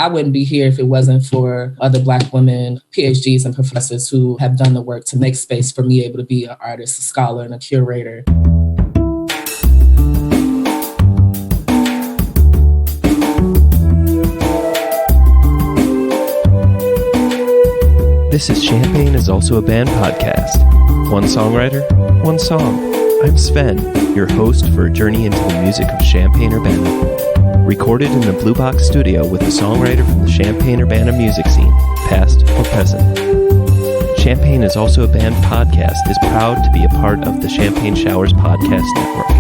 I wouldn't be here if it wasn't for other Black women, PhDs and professors who have done the work to make space for me able to be an artist, a scholar, and a curator. This is Champagne is Also a Band podcast. One songwriter, one song. I'm Sven, your host for a journey into the music of Champaign-Urbana. Recorded in the Blue Box studio with a songwriter from the Champaign-Urbana music scene, past or present. Champagne is Also a Band podcast is proud to be a part of the Champagne Showers Podcast Network.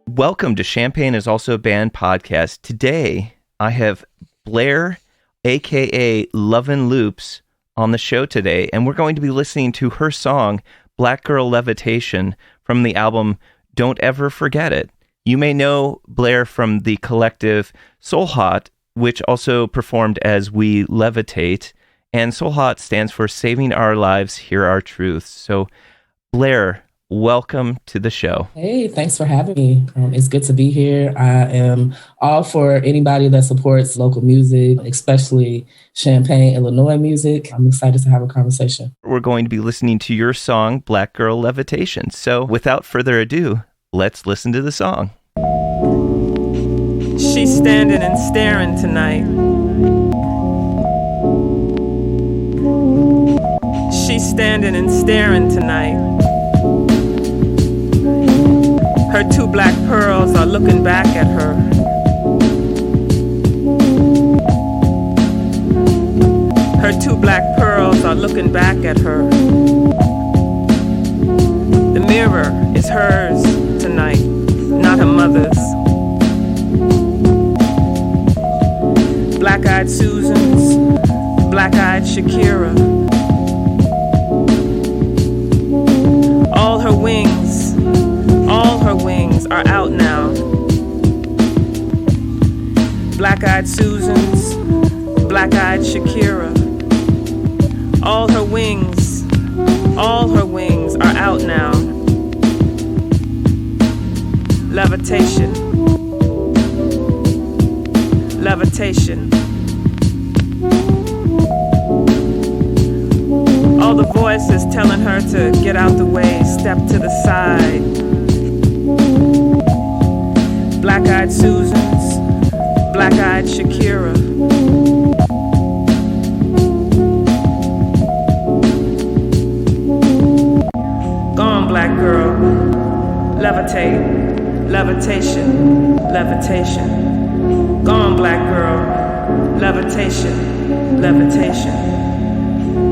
Welcome to Champagne is Also a Band podcast. Today, I have Blair, aka lovenloops, on the show today, and we're going to be listening to her song, Black Girl Levitation, from the album Don't Ever Forget It. You may know Blair from the collective SOLHOT, which also performed as We Levitate, and SOLHOT stands for Saving Our Lives, Hear Our Truths. So, Blair, welcome to the show. Hey, thanks for having me. It's good to be here. I am all for anybody that supports local music, especially Champaign, Illinois music. I'm excited to have a conversation. We're going to be listening to your song, Black Girl Levitation. So without further ado, let's listen to the song. She's standing and staring tonight. She's standing and staring tonight. Her two black pearls are looking back at her. Her two black pearls are looking back at her. The mirror is hers tonight, not her mother's. Black-eyed Susan's, black-eyed Shakira. All her wings are out now. Black-eyed Susan's, black-eyed Shakira. All her wings are out now. Levitation. Levitation. All the voices telling her to get out the way, step to the side. Black-eyed Susan's, black-eyed Shakira. Gone, black girl. Levitate, levitation, levitation. Gone, black girl. Levitation, levitation.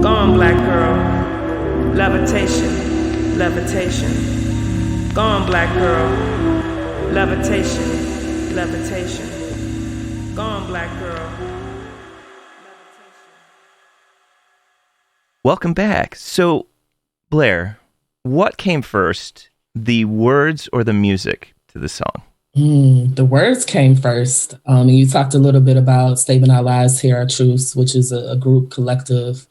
Gone, black girl. Levitation, levitation. Gone, black girl. Levitation, levitation. Gone, black girl. Levitation. Welcome back. So, Blair, what came first, the words or the music to the song? The words came first. And you talked a little bit about Saving Our Lives, Hear Our Truths, which is a group collective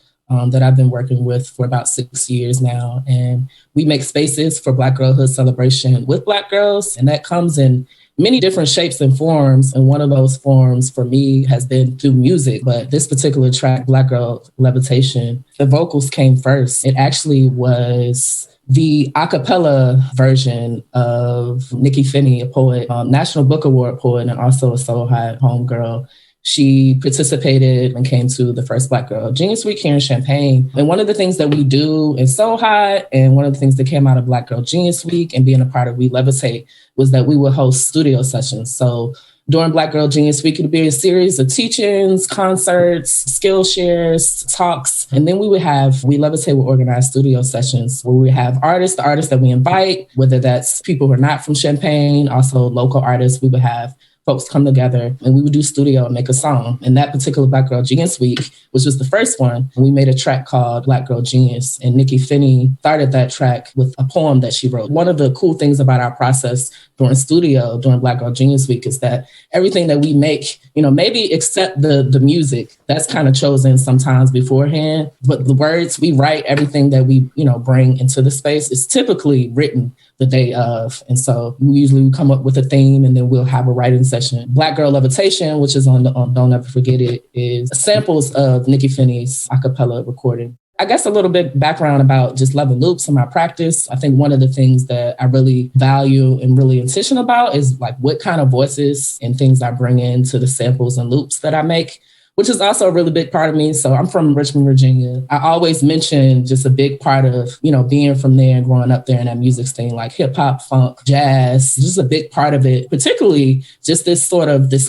that I've been working with for about 6 years now. And we make spaces for Black girlhood celebration with Black girls. And that comes in many different shapes and forms. And one of those forms for me has been through music. But this particular track, Black Girl Levitation, the vocals came first. It actually was the a cappella version of Nikky Finney, a poet, National Book Award poet, and also a SOLHOT homegirl. She participated and came to the first Black Girl Genius Week here in Champaign. And one of the things that we do in SOLHOT, and one of the things that came out of Black Girl Genius Week and being a part of We Levitate, was that we would host studio sessions. So during Black Girl Genius Week, it would be a series of teachings, concerts, skill shares, talks. And then we would Levitate would organize studio sessions where we have the artists that we invite, whether that's people who are not from Champaign, also local artists. We would have folks come together and we would do studio and make a song. And that particular Black Girl Genius Week, which was the first one, we made a track called Black Girl Genius. And Nikky Finney started that track with a poem that she wrote. One of the cool things about our process during studio, during Black Girl Genius Week, is that everything that we make, maybe except the music, that's kind of chosen sometimes beforehand. But the words, we write everything that we, bring into the space is typically written the day of. And so we usually come up with a theme and then we'll have a writing session. Black Girl Levitation, which is on Don't Ever Forget It, is samples of Nikky Finney's a cappella recording. I guess a little bit background about just Love and Loops and my practice. I think one of the things that I really value and really intentional about is like what kind of voices and things I bring into the samples and loops that I make, which is also a really big part of me. So I'm from Richmond, Virginia. I always mention just a big part of, being from there and growing up there in that music scene, like hip hop, funk, jazz, just a big part of it, particularly just this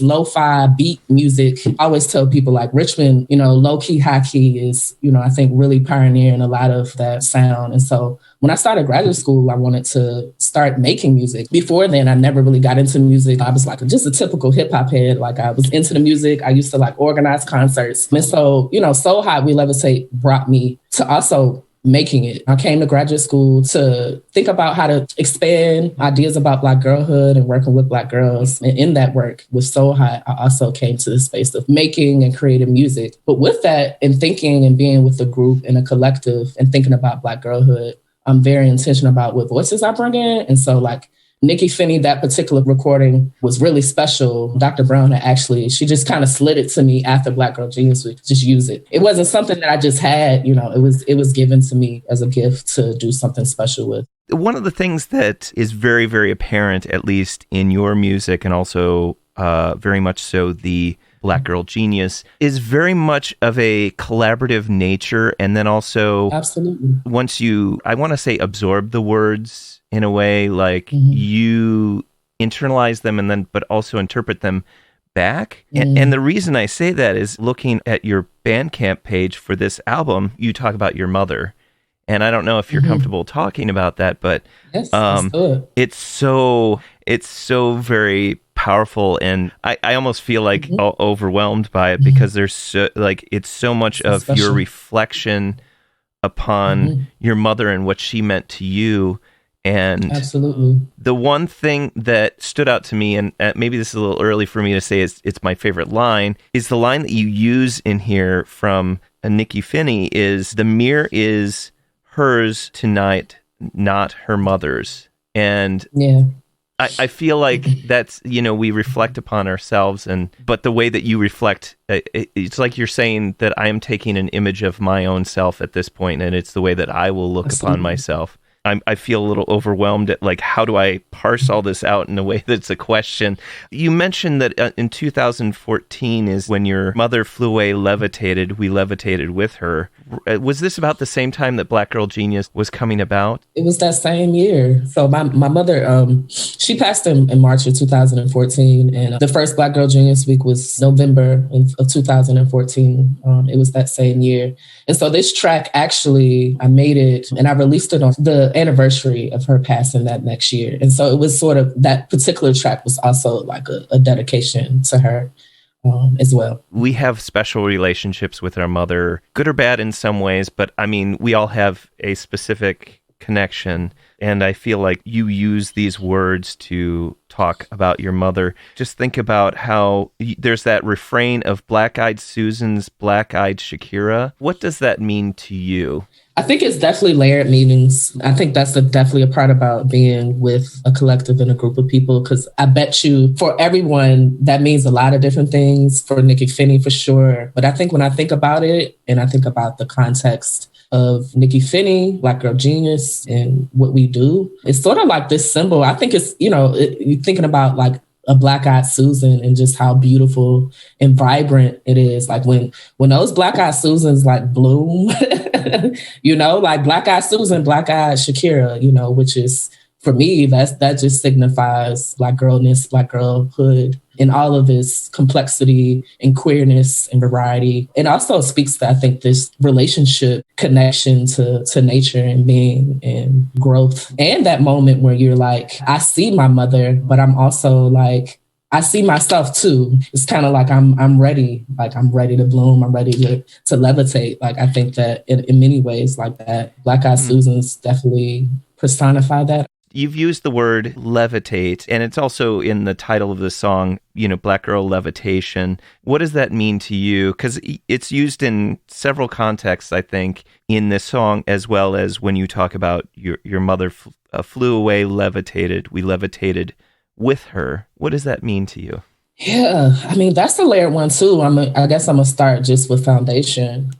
lo-fi beat music. I always tell people like Richmond, low key, high key is, I think really pioneering a lot of that sound. And so when I started graduate school, I wanted to start making music. Before then, I never really got into music. I was like just a typical hip hop head. Like I was into the music. I used to like organize concerts. And so, SOLHOT, We Levitate brought me to also making it. I came to graduate school to think about how to expand ideas about Black girlhood and working with Black girls. And in that work with SOLHOT, I also came to the space of making and creating music. But with that and thinking and being with a group and a collective and thinking about Black girlhood, I'm very intentional about what voices I bring in. And so like Nikky Finney, that particular recording was really special. Dr. Brown she just kind of slid it to me after Black Girl Genius Week, just use it. It wasn't something that I just had, it was given to me as a gift to do something special with. One of the things that is very, very apparent, at least in your music and also very much so the Black Girl Genius, is very much of a collaborative nature. And then also, absolutely, once you, I want to say, absorb the words in a way, like you internalize them and then, but also interpret them back. And the reason I say that is looking at your Bandcamp page for this album, you talk about your mother. And I don't know if you're comfortable talking about that, but yes, it's so very powerful, and I almost feel like overwhelmed by it because there's it's so much of your reflection upon your mother and what she meant to you. And absolutely, the one thing that stood out to me, and maybe this is a little early for me to say it's my favorite line, is the line that you use in here from Nikky Finney is, "The mirror is hers tonight, not her mother's." And I feel like that's, we reflect upon ourselves, but the way that you reflect, it's like you're saying that I am taking an image of my own self at this point, and it's the way that I will look upon myself. I feel a little overwhelmed at like, how do I parse all this out in a way that's a question? You mentioned that in 2014 is when your mother flew away, levitated. We levitated with her. Was this about the same time that Black Girl Genius was coming about? It was that same year. So my mother, she passed in March of 2014. And the first Black Girl Genius Week was November of 2014. It was that same year. And so this track, actually, I made it and I released it on the anniversary of her passing that next year. And so it was sort of, that particular track was also like a dedication to her as well. We have special relationships with our mother, good or bad in some ways, but I mean, we all have a specific connection. And I feel like you use these words to talk about your mother. Just think about how there's that refrain of Black-Eyed Susan's Black-Eyed Shakira. What does that mean to you? I think it's definitely layered meanings. I think that's definitely a part about being with a collective and a group of people, because I bet you for everyone, that means a lot of different things. For Nikky Finney, for sure. But I think when I think about it, and I think about the context of Nikky Finney, Black Girl Genius, and what we do, it's sort of like this symbol. I think it's, you're thinking about like a Black-Eyed Susan and just how beautiful and vibrant it is. Like when those Black-Eyed Susans like bloom, like Black-Eyed Susan, Black-Eyed Shakira, which is, for me, that just signifies Black girlness, Black girlhood in all of its complexity and queerness and variety. It also speaks to, I think, this relationship connection to nature and being and growth. And that moment where you're like, I see my mother, but I'm also like, I see myself too. It's kind of like I'm ready. Like I'm ready to bloom. I'm ready to levitate. Like I think that in many ways like that, Black Eyed Susans definitely personify that. You've used the word levitate, and it's also in the title of the song, Black Girl Levitation. What does that mean to you? Because it's used in several contexts, I think, in this song, as well as when you talk about your mother flew away, levitated. We levitated with her. What does that mean to you? Yeah, I mean, that's a layered one too. I guess I'm gonna start just with foundation.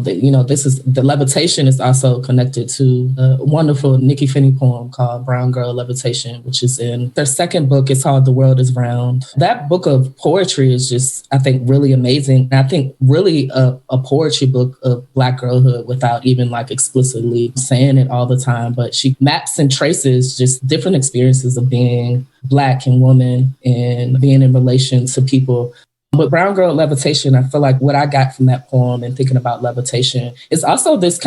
This is the levitation is also connected to a wonderful Nikky Finney poem called Brown Girl Levitation, which is in their second book. It's called The World is Round. That book of poetry is just, I think, really amazing. And I think really a poetry book of Black girlhood without even like explicitly saying it all the time. But she maps and traces just different experiences of being Black and woman and being in relation to people. With Brown Girl Levitation, I feel like what I got from that poem and thinking about levitation is also this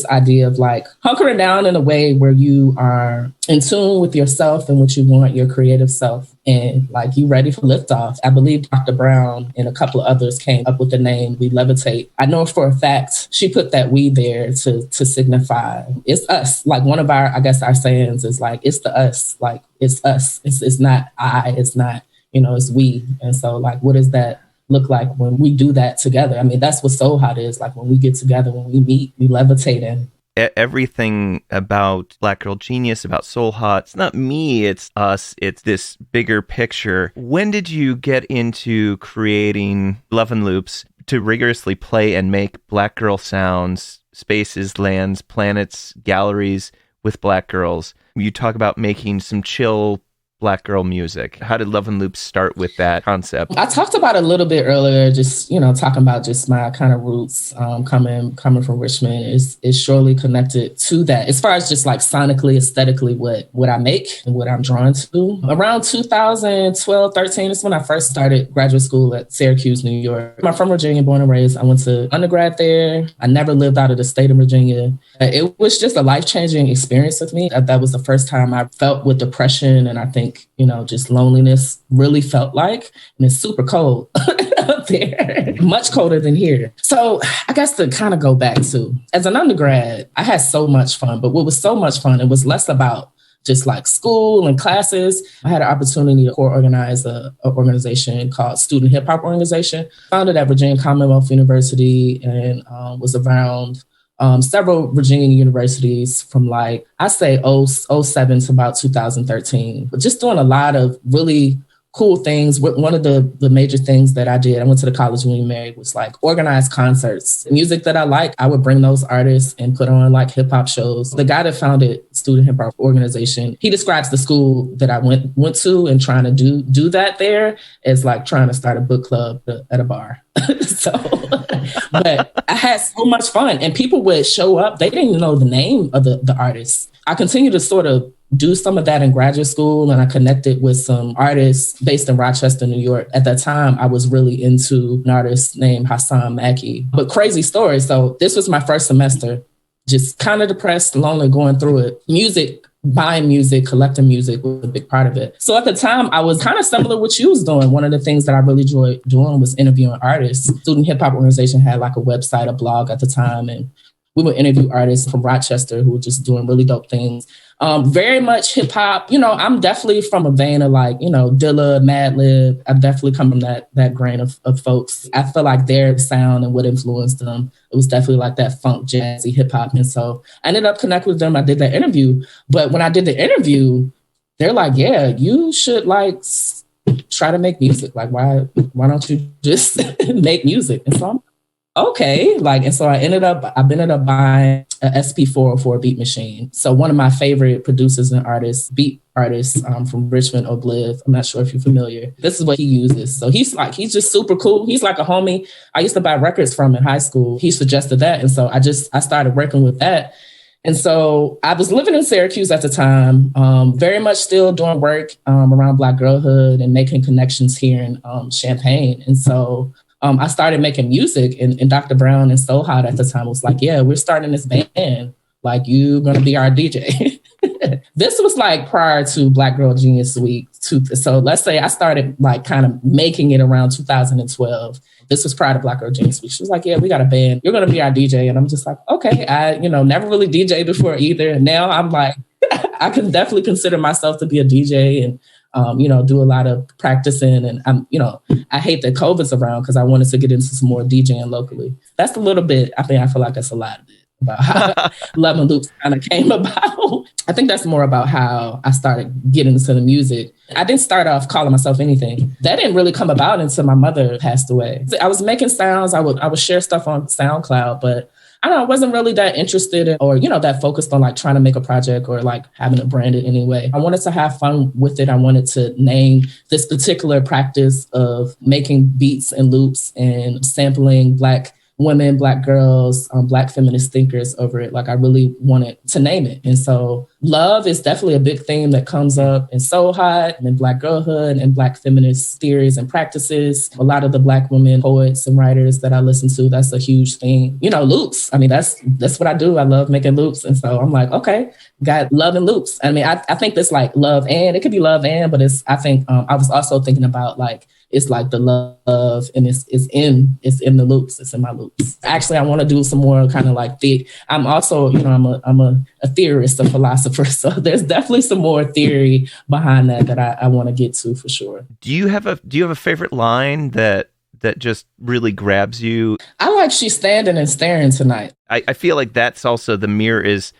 idea of like hunkering down in a way where you are in tune with yourself and what you want, your creative self, and like you ready for liftoff. I believe Dr. Brown and a couple of others came up with the name We Levitate. I know for a fact she put that we there to signify it's us. Like one of our sayings is like, it's the us, like it's us. It's not I, it's not, it's we. And so like, what does that look like when we do that together? I mean, that's what SOLHOT is. Like when we get together, when we meet, we levitate in. Everything about Black Girl Genius, about SOLHOT, it's not me, it's us, it's this bigger picture. When did you get into creating lovenloops to rigorously play and make Black girl sounds, spaces, lands, planets, galleries with Black girls? You talk about making some chill Black girl music. How did lovenloops start with that concept? I talked about it a little bit earlier, just, talking about just my kind of roots coming from Richmond is surely connected to that. As far as just like sonically, aesthetically, what I make and what I'm drawn to. Around 2012, 13 is when I first started graduate school at Syracuse, New York. I'm from Virginia, born and raised. I went to undergrad there. I never lived out of the state of Virginia. It was just a life-changing experience with me. That was the first time I felt what depression and I think just loneliness really felt like. And it's super cold up there, much colder than here. So I guess to kind of go back to, as an undergrad, I had so much fun. But what was so much fun, it was less about just like school and classes. I had an opportunity to co-organize an organization called Student Hip Hop Organization, founded at Virginia Commonwealth University, and was around several Virginia universities from like, I say 07 to about 2013, but just doing a lot of really cool things. One of the major things that I did, I went to the college when we married, was like organized concerts. The music that I like, I would bring those artists and put on like hip hop shows. The guy that founded Student Hip Hop Organization, he describes the school that I went to and trying to do that there as like trying to start a book club at a bar. So, but I had so much fun and people would show up. They didn't even know the name of the artists. I continued to sort of do some of that in graduate school, and I connected with some artists based in Rochester, New York. At that time, I was really into an artist named Hassaan Mackey. But crazy story. So this was my first semester, just kind of depressed, lonely, going through it. Music, buying music, collecting music was a big part of it. So at the time, I was kind of similar to what you was doing. One of the things that I really enjoyed doing was interviewing artists. Student Hip Hop Organization had like a website, a blog at the time, and we would interview artists from Rochester who were just doing really dope things. Very much hip hop. I'm definitely from a vein of like, Dilla, Madlib. I've definitely come from that grain of folks. I feel like their sound and what influenced them, it was definitely like that funk, jazzy hip hop. And so I ended up connecting with them. I did that interview. But when I did the interview, they're like, yeah, you should like try to make music. Like, why don't you just make music? And so I'm okay. And so I ended up buying a SP404 beat machine. So one of my favorite producers and beat artists from Richmond, Bliv. I'm not sure if you're familiar. This is what he uses. So he's just super cool. He's like a homie I used to buy records from in high school. He suggested that. And so I started working with that. And so I was living in Syracuse at the time, very much still doing work around Black girlhood and making connections here in Champaign. And so I started making music, and Dr. Brown and SOLHOT at the time was like, yeah, we're starting this band. Like, you're going to be our DJ. This was like prior to Black Girl Genius Week. So let's say I started like kind of making it around 2012. This was prior to Black Girl Genius Week. She was like, yeah, we got a band. You're going to be our DJ. And I'm just like, okay. I, never really DJed before either. And now I'm like, I can definitely consider myself to be a DJ and, do a lot of practicing. And I hate that COVID's around because I wanted to get into some more DJing locally. That's a little bit, I feel like that's a lot of it about how Love and Loops kind of came about. I think that's more about how I started getting into the music. I didn't start off calling myself anything. That didn't really come about until my mother passed away. I was making sounds. I would share stuff on SoundCloud, but I don't know, I wasn't really that interested in, or, that focused on like trying to make a project or like having it branded anyway. I wanted to have fun with it. I wanted to name this particular practice of making beats and loops and sampling Black women, Black girls, Black feminist thinkers over it. Like I really wanted to name it. And so love is definitely a big theme that comes up in SOLHOT and in Black Girlhood and Black feminist theories and practices. A lot of the Black women poets and writers that I listen to, that's a huge thing. Loops. That's what I do. I love making loops. And so I'm like, okay, got love and loops. I think it's like love and, it could be love and, but I was also thinking about like, it's like the love and it's in the loops. It's in my loops. Actually, I want to do some more kind of like I'm also, I'm a theorist, a philosopher. So there's definitely some more theory behind that I want to get to for sure. Do you have a favorite line that just really grabs you? I like she's standing and staring tonight. I feel like that's also the mirror is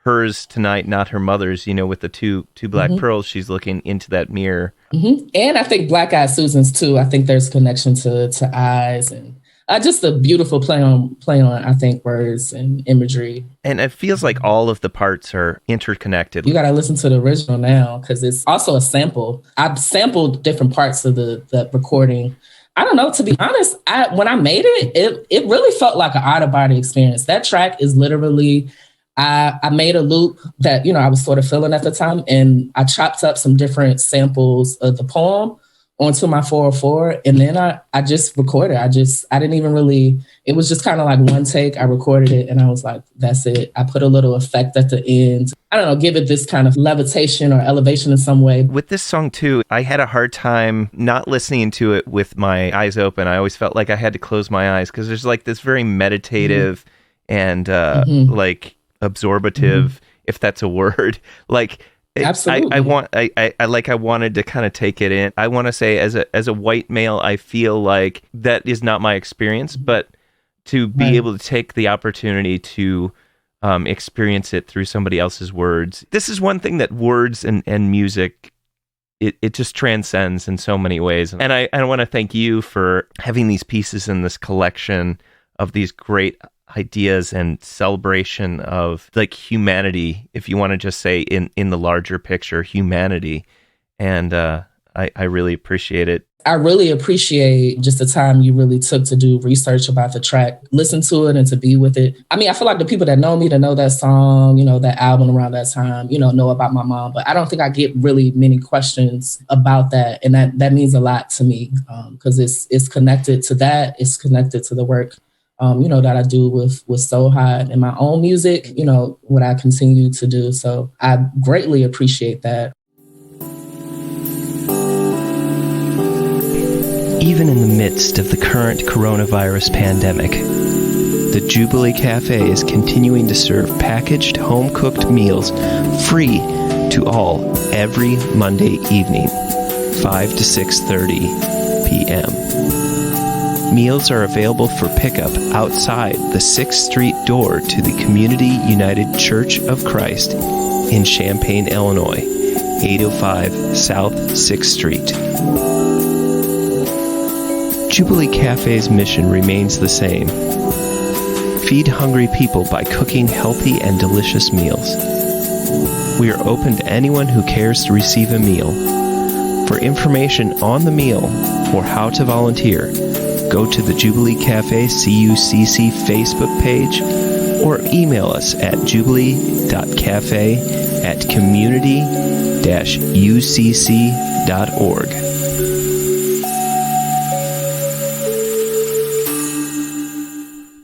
hers tonight, not her mother's, with the two black pearls. She's looking into that mirror. Mm-hmm. And I think Black Eyed Susan's too. I think there's connection to eyes and just a beautiful play on, I think, words and imagery. And it feels like all of the parts are interconnected. You got to listen to the original now because it's also a sample. I've sampled different parts of the recording. I don't know, to be honest, when I made it really felt like an out-of-body experience. That track is literally... I made a loop that, I was sort of feeling at the time, and I chopped up some different samples of the poem onto my 404. And then I just recorded. I didn't even really, it was just kind of like one take. I recorded it and I was like, that's it. I put a little effect at the end. I don't know, give it this kind of levitation or elevation in some way. With this song too, I had a hard time not listening to it with my eyes open. I always felt like I had to close my eyes because there's like this very meditative and like absorbative, if that's a word. Like, absolutely. I wanted to kind of take it in. I want to say as a white male, I feel like that is not my experience, but to be able to take the opportunity to experience it through somebody else's words. This is one thing that words and music, it just transcends in so many ways. And I want to thank you for having these pieces in this collection of these great ideas and celebration of like humanity, if you want to just say in the larger picture, humanity. And I really appreciate it. I really appreciate just the time you really took to do research about the track, listen to it and to be with it. I feel like the people that know me, that know that song, that album around that time, know about my mom, but I don't think I get really many questions about that. And that means a lot to me because it's connected to that. It's connected to the work that I do with SOLHOT and my own music, what I continue to do. So I greatly appreciate that. Even in the midst of the current coronavirus pandemic, the Jubilee Cafe is continuing to serve packaged, home-cooked meals free to all every Monday evening, 5 to 6:30 p.m. Meals are available for pickup outside the 6th Street door to the Community United Church of Christ in Champaign, Illinois, 805 South 6th Street. Jubilee Cafe's mission remains the same. Feed hungry people by cooking healthy and delicious meals. We are open to anyone who cares to receive a meal. For information on the meal or how to volunteer, go to the Jubilee Cafe CUCC Facebook page or email us at jubilee.cafe@community-ucc.org.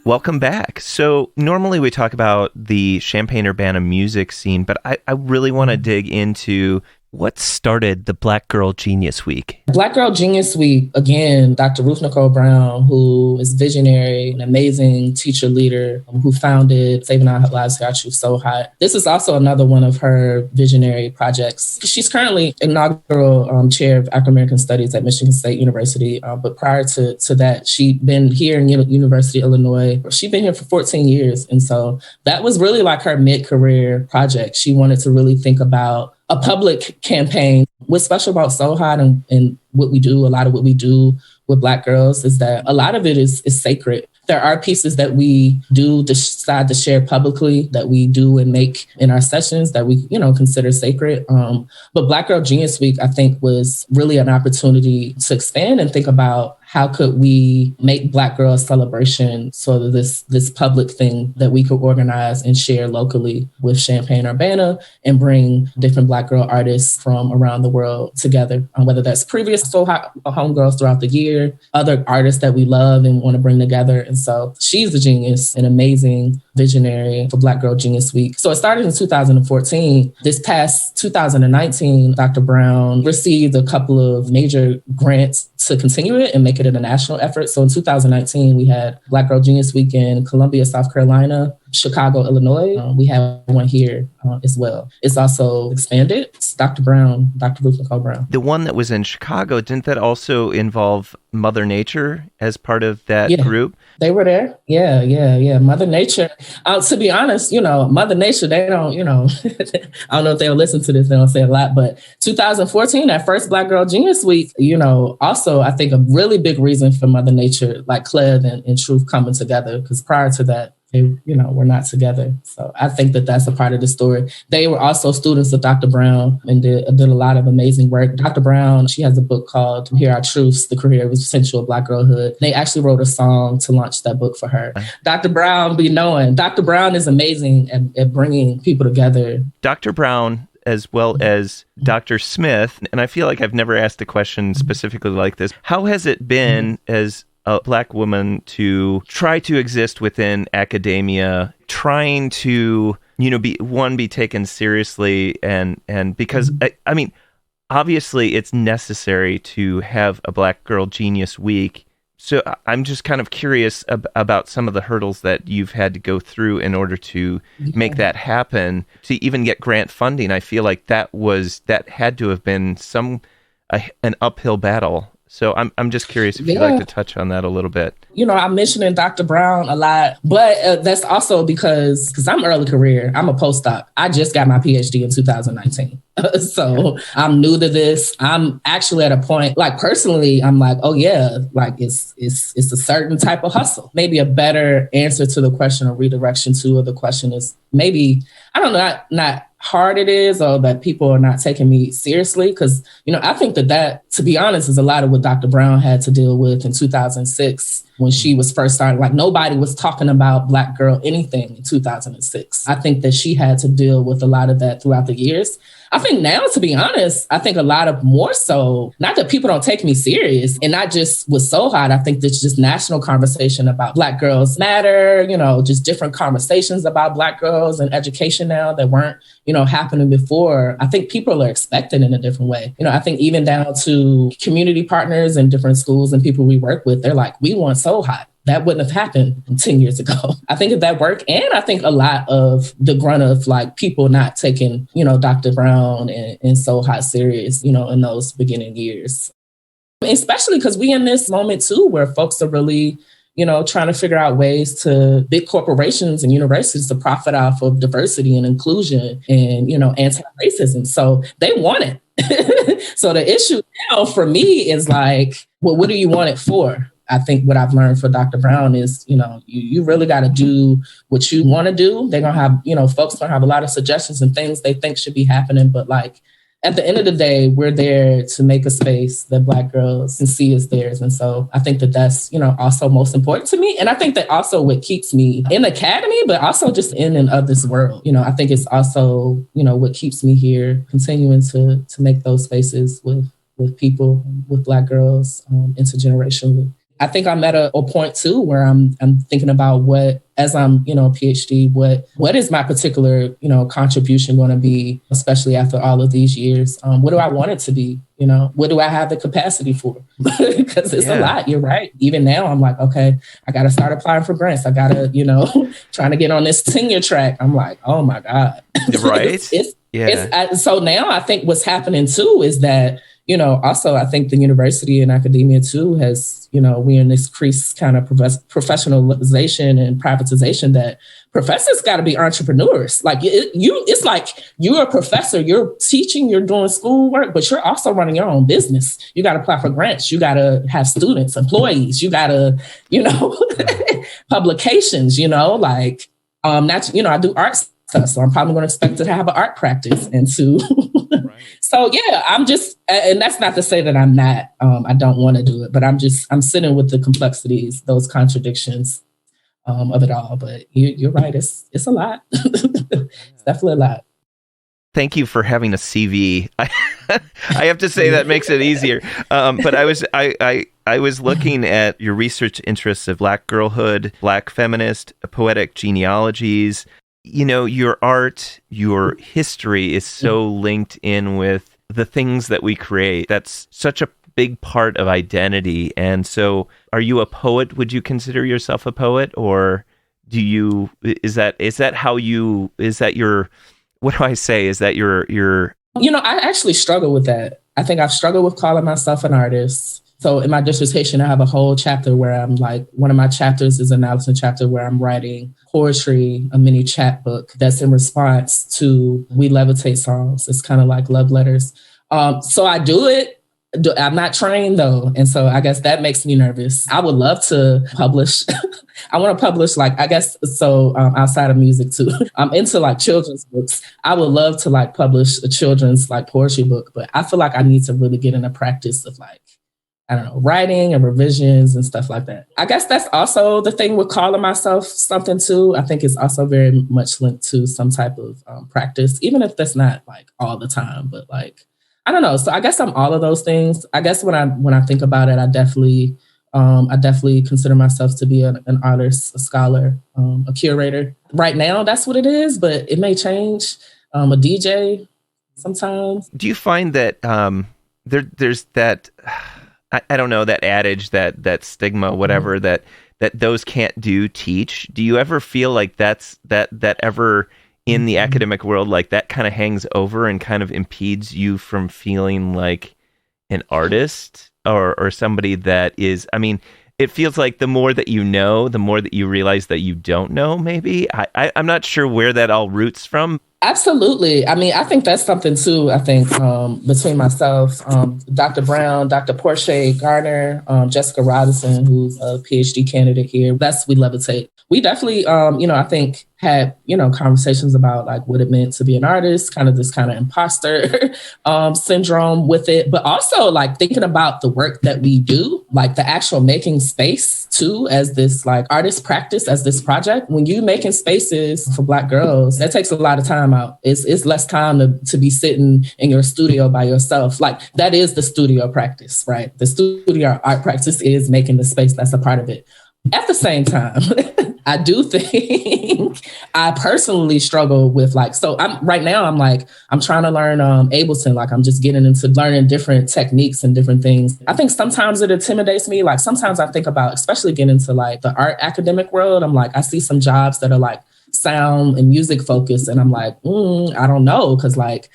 Welcome back. So normally we talk about the Champaign-Urbana music scene, but I really want to dig into what started the Black Girl Genius Week. Black Girl Genius Week, again, Dr. Ruth Nichole Brown, who is visionary, an amazing teacher leader, who founded Saving Our Lives Here at SOLHOT. This is also another one of her visionary projects. She's currently inaugural chair of African American Studies at Michigan State University. But prior to that, she'd been here in University of Illinois. She'd been here for 14 years. And so that was really like her mid-career project. She wanted to really think about a public campaign. What's special about SOLHOT and what we do, a lot of what we do with Black girls, is that a lot of it is sacred. There are pieces that we do decide to share publicly, that we do and make in our sessions that we, consider sacred. But Black Girl Genius Week, I think, was really an opportunity to expand and think about how could we make Black Girl celebration sort of this public thing that we could organize and share locally with Champaign-Urbana and bring different Black girl artists from around the world together, whether that's previous SOLHOT homegirls throughout the year, other artists that we love and want to bring together. And so she's a genius, an amazing visionary for Black Girl Genius Week. So it started in 2014. This past 2019, Dr. Brown received a couple of major grants to continue it and make it a national effort. So in 2019, we had Black Girl Genius Week in Columbia, South Carolina, Chicago, Illinois. We have one here as well. It's also expanded. It's Dr. Brown, Dr. Ruth Nichole Brown. The one that was in Chicago, didn't that also involve Mother Nature as part of that group? They were there. Yeah. Mother Nature. To be honest, Mother Nature, they don't, I don't know if they'll listen to this. They don't say a lot, but 2014, that first Black Girl Genius Week, also I think a really big reason for Mother Nature, like Klevah and Truth coming together, because prior to that, they, were not together. So I think that that's a part of the story. They were also students of Dr. Brown and did a lot of amazing work. Dr. Brown, she has a book called Here Are Truths, The Creative Potential of Black Girlhood. They actually wrote a song to launch that book for her. Dr. Brown be knowing. Dr. Brown is amazing at bringing people together. Dr. Brown, as well as Dr. Smith, and I feel like I've never asked a question specifically like this. How has it been as a Black woman to try to exist within academia, trying to, be taken seriously and because, I mean, obviously it's necessary to have a Black Girl Genius Week. So I'm just kind of curious about some of the hurdles that you've had to go through in order to make that happen, to even get grant funding. I feel like that had to have been an uphill battle. So I'm just curious if you'd like to touch on that a little bit. I'm mentioning Dr. Brown a lot, but that's also because I'm early career. I'm a postdoc. I just got my PhD in 2019. So I'm new to this. I'm actually at a point, like personally, I'm like, oh yeah, like it's a certain type of hustle. Maybe a better answer to the question or redirection to the question is maybe, I don't know, not hard it is or that people are not taking me seriously. Because, I think that, to be honest, is a lot of what Dr. Brown had to deal with in 2006 when she was first starting. Like nobody was talking about Black girl anything in 2006. I think that she had to deal with a lot of that throughout the years. I think now, to be honest, I think a lot of more so, not that people don't take me serious and not just with SOLHOT. I think there's just national conversation about Black girls matter, just different conversations about Black girls and education now that weren't, happening before. I think people are expected in a different way. I think even down to community partners and different schools and people we work with, they're like, we want SOLHOT. That wouldn't have happened 10 years ago. I think of that work. And I think a lot of the grunt of like people not taking, Dr. Brown and SOLHOT serious, in those beginning years. Especially because we in this moment too, where folks are really, trying to figure out ways to big corporations and universities to profit off of diversity and inclusion and, anti-racism. So they want it. So the issue now for me is like, well, what do you want it for? I think what I've learned for Dr. Brown is, you really got to do what you want to do. They're going to have, folks going to have a lot of suggestions and things they think should be happening. But like, at the end of the day, we're there to make a space that Black girls can see as theirs. And so I think that that's, also most important to me. And I think that also what keeps me in the academy, but also just in and of this world. I think it's also, what keeps me here, continuing to make those spaces with people, with Black girls, intergenerationally. I think I'm at a point too where I'm thinking about what, as I'm, PhD, what is my particular, contribution going to be, especially after all of these years? What do I want it to be? What do I have the capacity for? Because it's a lot. You're right. Even now I'm like, okay, I got to start applying for grants. I got to, trying to get on this tenure track. I'm like, oh my God. Right. So now I think what's happening too is that, also I think the university and academia too has, we're in this increased kind of professionalization and privatization that professors got to be entrepreneurs. Like it's like you're a professor, you're teaching, you're doing schoolwork, but you're also running your own business. You got to apply for grants. You got to have students, employees. You got to, publications. Not, I do art stuff, so I'm probably going to expect to have an art practice and to. So yeah, I'm just, and that's not to say that I'm not, I don't want to do it, but I'm sitting with the complexities, those contradictions of it all. But you're right, it's a lot. It's definitely a lot. Thank you for having a CV. I have to say that makes it easier. But I was looking at your research interests of Black girlhood, Black feminist, poetic genealogies. Your art, your history is so linked in with the things that we create. That's such a big part of identity. And so are you a poet? Would you consider yourself a poet? Or is that your, what do I say? Is that your... I actually struggle with that. I think I've struggled with calling myself an artist. So in my dissertation, I have a whole chapter where I'm like, one of my chapters is an analysis chapter where I'm writing poetry, a mini chapbook that's in response to We Levitate songs. It's kind of like love letters. So I do it. I'm not trained though. And so I guess that makes me nervous. I would love to publish. I want to publish outside of music too. I'm into like children's books. I would love to like publish a children's like poetry book, but I feel like I need to really get in the practice of like, I don't know, writing and revisions and stuff like that. I guess that's also the thing with calling myself something too. I think it's also very much linked to some type of practice, even if that's not like all the time, but like, I don't know. So I guess I'm all of those things. I guess when I think about it, I definitely consider myself to be an artist, a scholar, a curator. Right now, that's what it is, but it may change. A DJ sometimes. Do you find that there's that... I don't know, that adage, that stigma, whatever, that those can't teach. Do you ever feel like that ever in the academic world, like that kind of hangs over and kind of impedes you from feeling like an artist or somebody that is, I mean, it feels like the more that you know, the more that you realize that you don't know, maybe. I'm not sure where that all roots from. Absolutely. I mean, I think that's something too, I think, between myself, Dr. Brown, Dr. Porshé Garner, Jessica Robinson, who's a PhD candidate here. That's We Levitate. We definitely, I think had, conversations about like what it meant to be an artist, kind of this kind of imposter syndrome with it, but also like thinking about the work that we do, like the actual making space too, as this like artist practice, as this project. When you making spaces for Black girls, that takes a lot of time out. It's less time to be sitting in your studio by yourself. Like that is the studio practice, right? The studio art practice is making the space. That's a part of it. At the same time, I do think I personally struggle with like, so I'm trying to learn Ableton. Like I'm just getting into learning different techniques and different things. I think sometimes it intimidates me. Like sometimes I think about, especially getting into like the art academic world. I'm like, I see some jobs that are like sound and music focused. And I'm like, I don't know. Cause like,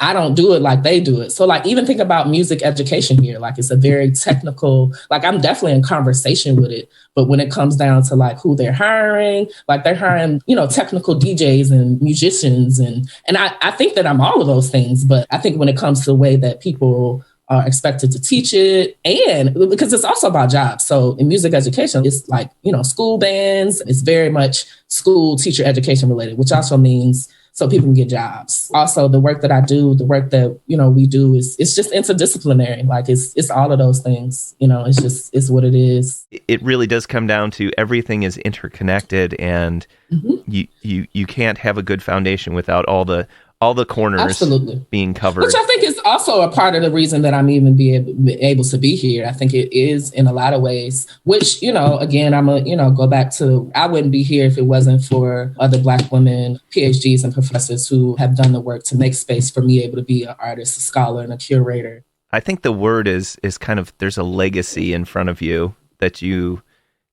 I don't do it like they do it. So like even think about music education here, like it's a very technical, like I'm definitely in conversation with it. But when it comes down to like who they're hiring, like they're hiring, technical DJs and musicians. And I think that I'm all of those things. But I think when it comes to the way that people are expected to teach it, and because it's also about jobs. So in music education, it's like, school bands, it's very much school teacher education related, which also means so people can get jobs. Also, the work that I do, the work that, we do it's just interdisciplinary. Like it's all of those things, it's what it is. It really does come down to everything is interconnected, and you can't have a good foundation without all all the corners Absolutely. being covered. Which I think is also a part of the reason that I'm even able to be here. I think it is in a lot of ways, which, again, go back to, I wouldn't be here if it wasn't for other Black women, PhDs and professors who have done the work to make space for me able to be an artist, a scholar, and a curator. I think the word is kind of, there's a legacy in front of you that you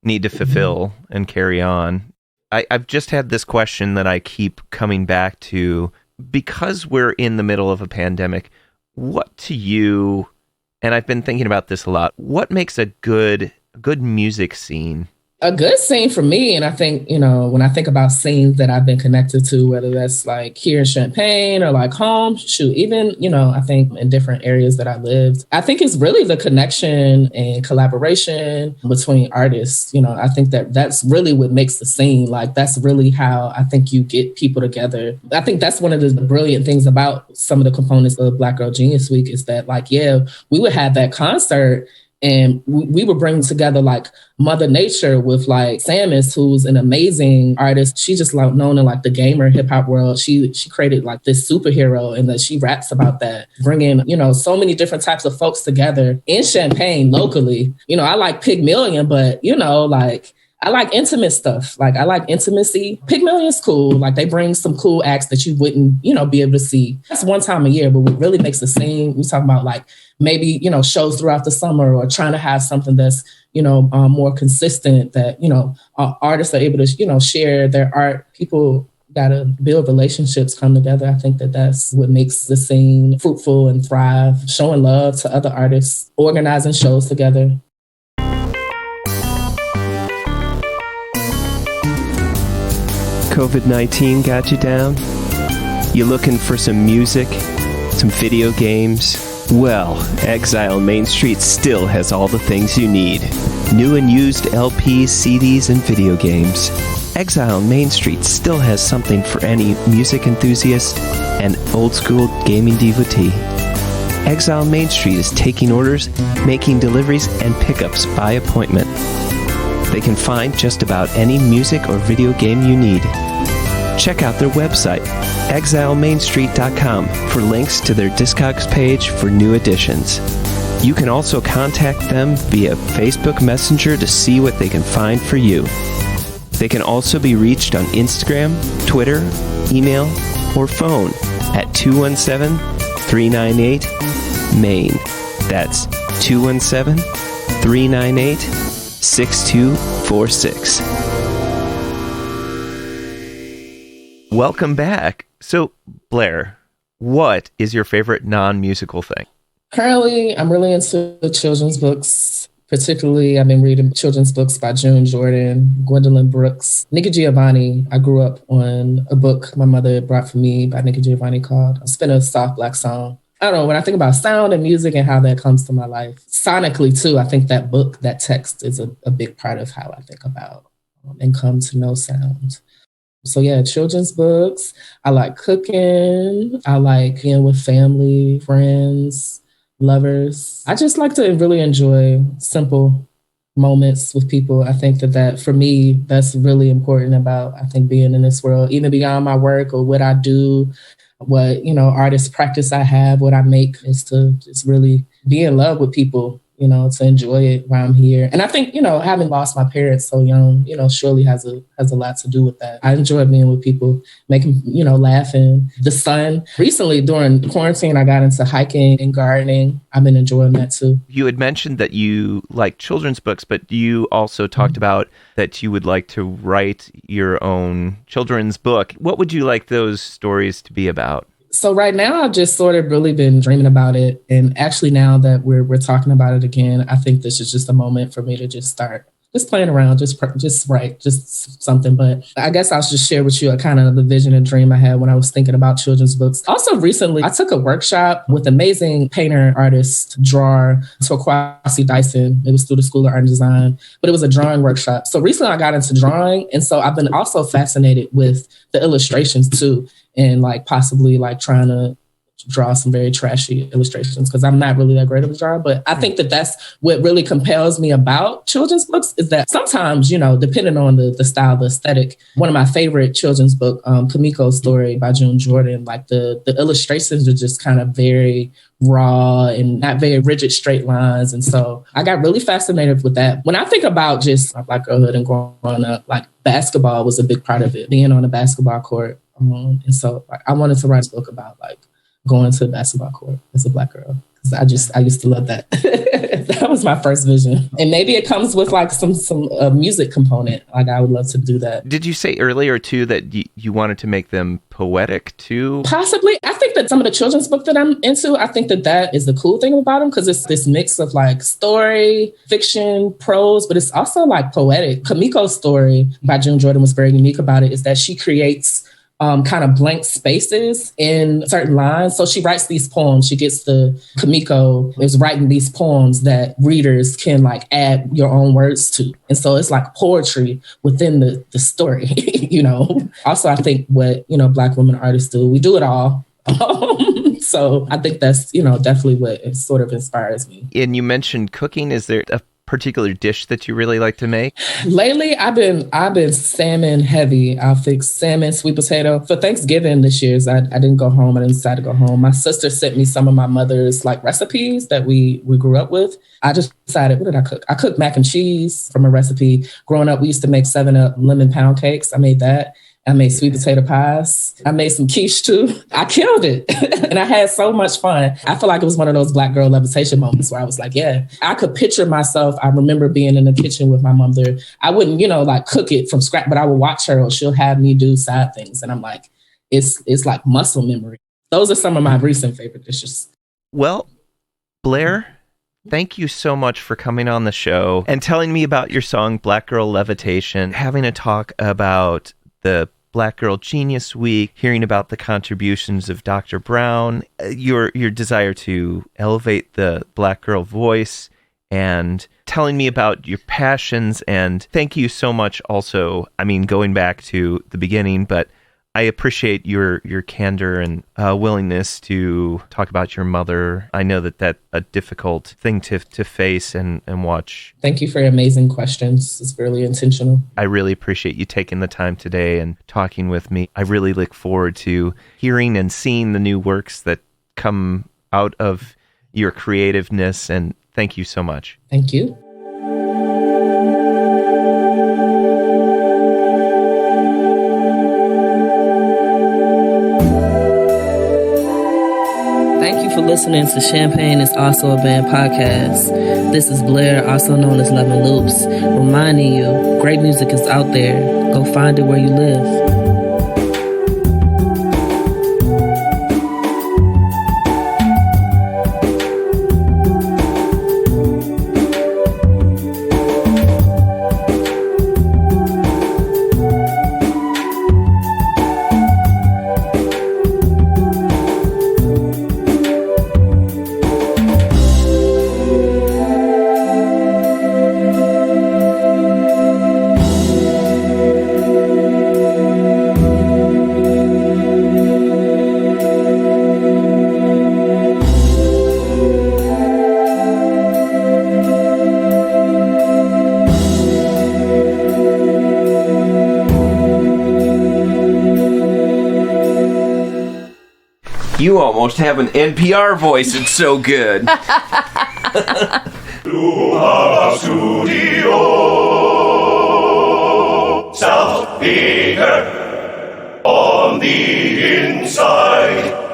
need to fulfill and carry on. I've just had this question that I keep coming back to. Because we're in the middle of a pandemic, what to you, and I've been thinking about this a lot, what makes a good music scene? A good scene for me, and I think, when I think about scenes that I've been connected to, whether that's like here in Champaign or like home, even, I think in different areas that I lived, I think it's really the connection and collaboration between artists. I think that's really what makes the scene. Like, that's really how I think you get people together. I think that's one of the brilliant things about some of the components of Black Girl Genius Week is that, like, we would have that concert and we would bring together like Mother Nature with like Samus, who's an amazing artist. She's just like known in like the gamer hip hop world. She created like this superhero and that she raps about that, bringing, so many different types of folks together in Champaign locally. I like Pygmalion, but I like intimate stuff. Like, I like intimacy. Pygmalion's cool. Like, they bring some cool acts that you wouldn't, be able to see. That's one time a year, but what really makes the scene, we talk about like maybe, shows throughout the summer or trying to have something that's, more consistent that, artists are able to, share their art. People got to build relationships, come together. I think that's what makes the scene fruitful and thrive, showing love to other artists, organizing shows together. COVID-19 got you down? You looking for some music? Some video games? Well, Exile Main Street still has all the things you need. New and used LPs, CDs, and video games. Exile Main Street still has something for any music enthusiast and old-school gaming devotee. Exile Main Street is taking orders, making deliveries, and pickups by appointment. They can find just about any music or video game you need. Check out their website, exilemainstreet.com, for links to their Discogs page for new additions. You can also contact them via Facebook Messenger to see what they can find for you. They can also be reached on Instagram, Twitter, email, or phone at 217-398-MAIN. That's 217-398-6246. Welcome back. So, Blair, what is your favorite non-musical thing? Currently, I'm really into children's books. Particularly, I've been reading children's books by June Jordan, Gwendolyn Brooks, Nikki Giovanni. I grew up on a book my mother brought for me by Nikki Giovanni called Spin a Soft Black Song. I don't know, when I think about sound and music and how that comes to my life, sonically too, I think that book, that text is a big part of how I think about and come to know sound. So yeah, children's books. I like cooking. I like being with family, friends, lovers. I just like to really enjoy simple moments with people. I think that for me, that's really important about, I think, being in this world, even beyond my work or what I do, what, artist practice I have, what I make, is to just really be in love with people, to enjoy it while I'm here. And I think, having lost my parents so young, surely has a lot to do with that. I enjoy being with people, making, laughing. The sun. Recently, during quarantine, I got into hiking and gardening. I've been enjoying that too. You had mentioned that you like children's books, but you also talked about that you would like to write your own children's book. What would you like those stories to be about? So right now, I've just sort of really been dreaming about it. And actually now that we're talking about it again, I think this is just a moment for me to just start just playing around, just write, just something. But I guess I'll just share with you a kind of the vision and dream I had when I was thinking about children's books. Also recently, I took a workshop with amazing painter, artist, drawer, Kwasi Dyson. It was through the School of Art and Design, but it was a drawing workshop. So recently I got into drawing. And so I've been also fascinated with the illustrations too. And like possibly like trying to draw some very trashy illustrations because I'm not really that great of a drawer. But I think that that's what really compels me about children's books is that sometimes, depending on the style, the aesthetic, one of my favorite children's book, Kamiko's Story by June Jordan, like the illustrations are just kind of very raw and not very rigid straight lines. And so I got really fascinated with that. When I think about just Black girlhood and growing up, like basketball was a big part of it, being on a basketball court. And so I wanted to write a book about like going to a basketball court as a Black girl. Because I used to love that. That was my first vision. And maybe it comes with like some music component. Like I would love to do that. Did you say earlier too that you wanted to make them poetic too? Possibly. I think that some of the children's book that I'm into, I think that is the cool thing about them because it's this mix of like story, fiction, prose, but it's also like poetic. Kamiko's Story by June Jordan was very unique about it is that she creates kind of blank spaces in certain lines. So she writes these poems. She gets Kamiko is writing these poems that readers can like add your own words to. And so it's like poetry within the story, Also, I think what, Black women artists do, we do it all. So I think that's, definitely what it sort of inspires me. And you mentioned cooking. Is there a particular dish that you really like to make? Lately, I've been salmon heavy. I'll fix salmon, sweet potato. For Thanksgiving this year, I didn't go home. I didn't decide to go home. My sister sent me some of my mother's like recipes that we grew up with. I just decided, what did I cook? I cooked mac and cheese from a recipe. Growing up, we used to make 7-Up lemon pound cakes. I made that. I made sweet potato pies. I made some quiche too. I killed it. And I had so much fun. I feel like it was one of those Black Girl Levitation moments where I was like, yeah, I could picture myself. I remember being in the kitchen with my mother. I wouldn't, like cook it from scratch, but I would watch her or she'll have me do side things. And I'm like, it's like muscle memory. Those are some of my recent favorite dishes. Well, Blair, thank you so much for coming on the show and telling me about your song, Black Girl Levitation, having a talk about the Black Girl Genius Week, hearing about the contributions of Dr. Brown, your desire to elevate the Black girl voice, and telling me about your passions. And thank you so much also, going back to the beginning, but I appreciate your candor and willingness to talk about your mother. I know that's a difficult thing to face and watch. Thank you for your amazing questions. It's really intentional. I really appreciate you taking the time today and talking with me. I really look forward to hearing and seeing the new works that come out of your creativeness. And thank you so much. Thank you. Listening to Champagne is Also a Band podcast. This is Blair, also known as lovenloops, reminding you great music is out there. Go find it where you live. You almost have an NPR voice. It's so good. South Bigger on the inside.